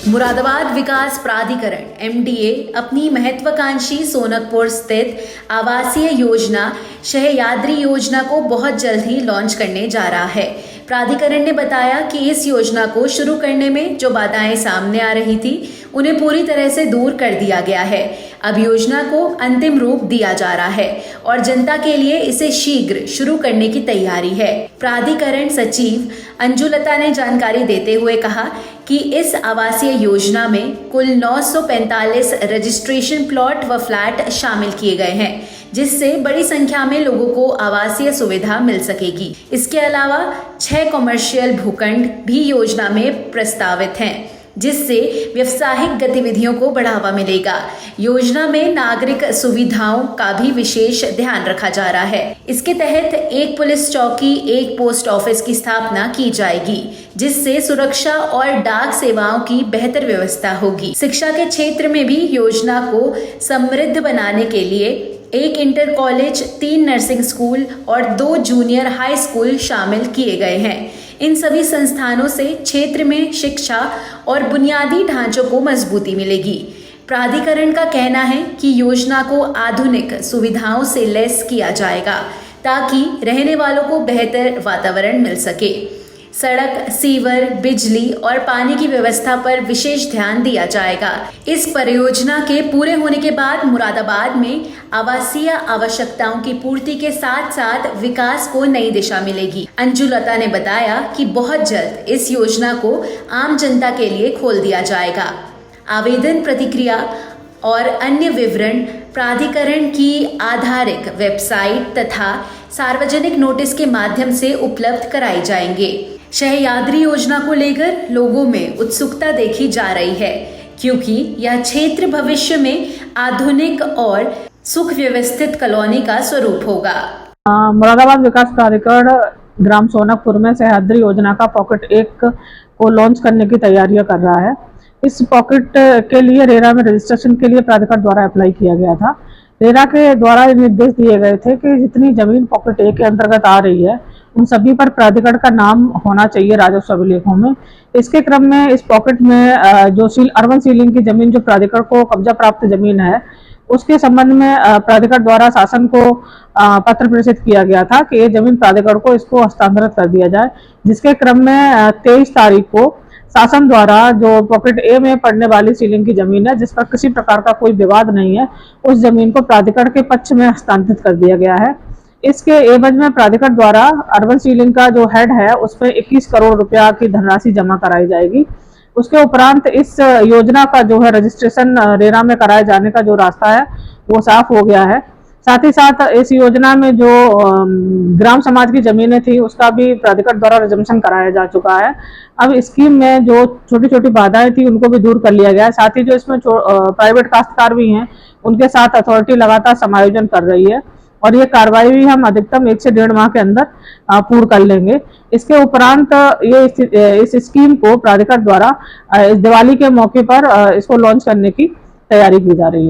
मुरादाबाद विकास प्राधिकरण (MDA) अपनी महत्वाकांक्षी सोनकपुर स्थित आवासीय योजना सह्याद्री योजना को बहुत जल्द ही लॉन्च करने जा रहा है। प्राधिकरण ने बताया कि इस योजना को शुरू करने में जो बाधाएं सामने आ रही थी उन्हें पूरी तरह से दूर कर दिया गया है। अब योजना को अंतिम रूप दिया जा रहा है और जनता के लिए इसे शीघ्र शुरू करने की तैयारी है। प्राधिकरण सचिव अंजुलता ने जानकारी देते हुए कहा कि इस आवासीय योजना में कुल 945 रजिस्ट्रेशन प्लॉट व फ्लैट शामिल किए गए हैं, जिससे बड़ी संख्या में लोगों को आवासीय सुविधा मिल सकेगी। इसके अलावा 6 कॉमर्शियल भूखंड भी योजना में प्रस्तावित हैं, जिससे व्यावसायिक गतिविधियों को बढ़ावा मिलेगा। योजना में नागरिक सुविधाओं का भी विशेष ध्यान रखा जा रहा है। इसके तहत एक पुलिस चौकी, एक पोस्ट ऑफिस की स्थापना की जाएगी, जिससे सुरक्षा और डाक सेवाओं की बेहतर व्यवस्था होगी। शिक्षा के क्षेत्र में भी योजना को समृद्ध बनाने के लिए एक इंटर कॉलेज, 3 नर्सिंग स्कूल और 2 जूनियर हाई स्कूल शामिल किए गए हैं। इन सभी संस्थानों से क्षेत्र में शिक्षा और बुनियादी ढांचों को मजबूती मिलेगी। प्राधिकरण का कहना है कि योजना को आधुनिक सुविधाओं से लैस किया जाएगा ताकि रहने वालों को बेहतर वातावरण मिल सके। सड़क, सीवर, बिजली और पानी की व्यवस्था पर विशेष ध्यान दिया जाएगा। इस परियोजना के पूरे होने के बाद मुरादाबाद में आवासीय आवश्यकताओं की पूर्ति के साथ साथ विकास को नई दिशा मिलेगी। अंजुलता ने बताया कि बहुत जल्द इस योजना को आम जनता के लिए खोल दिया जाएगा। आवेदन प्रतिक्रिया और अन्य विवरण प्राधिकरण की आधारिक वेबसाइट तथा सार्वजनिक नोटिस के माध्यम से उपलब्ध कराए जाएंगे। सह्याद्री योजना को लेकर लोगों में उत्सुकता देखी जा रही है, क्योंकि यह क्षेत्र भविष्य में आधुनिक और सुख व्यवस्थित कॉलोनी का स्वरूप होगा। मुरादाबाद विकास प्राधिकरण ग्राम सोनकपुर में सह्याद्री योजना का पॉकेट 1 को लॉन्च करने की तैयारियां कर रहा है। इस पॉकेट के लिए रेरा में रजिस्ट्रेशन के लिए प्राधिकरण द्वारा अप्लाई किया गया था। रेरा के द्वारा निर्देश दिए गए थे कि जितनी जमीन पॉकेट 1 के अंतर्गत आ रही है उन सभी पर प्राधिकरण का नाम होना चाहिए राजस्व अभिलेखों में। इसके क्रम में इस पॉकेट में जो अर्बन सीलिंग की जमीन जो प्राधिकरण को कब्जा प्राप्त जमीन है, उसके संबंध में प्राधिकरण द्वारा शासन को पत्र प्रेषित किया गया था कि ये जमीन प्राधिकरण को इसको हस्तांतरित कर दिया जाए, जिसके क्रम में 23 तारीख को शासन द्वारा जो पॉकेट ए में पड़ने वाली सीलिंग की जमीन है, जिस पर किसी प्रकार का कोई विवाद नहीं है, उस जमीन को प्राधिकरण के पक्ष में हस्तांतरित कर दिया गया है। इसके एवज में प्राधिकरण द्वारा अर्बन सीलिंग का जो हेड है उस पर 21 करोड़ रुपया की धनराशि जमा कराई जाएगी। उसके उपरांत इस योजना का जो है रजिस्ट्रेशन रेरा में कराए जाने का जो रास्ता है वो साफ हो गया है। साथ ही साथ इस योजना में जो ग्राम समाज की जमीनें थी उसका भी प्राधिकरण द्वारा रिजर्वेशन कराया जा चुका है। अब स्कीम में जो छोटी छोटी बाधाएं थी उनको भी दूर कर लिया गया है। साथ ही जो इसमें प्राइवेट काश्तकार भी हैं उनके साथ अथॉरिटी लगातार समायोजन कर रही है और ये कार्रवाई भी हम अधिकतम 1 से 1.5 माह के अंदर पूर्ण कर लेंगे। इसके उपरांत ये इस स्कीम को प्राधिकरण द्वारा इस दिवाली के मौके पर इसको लॉन्च करने की तैयारी की जा रही है।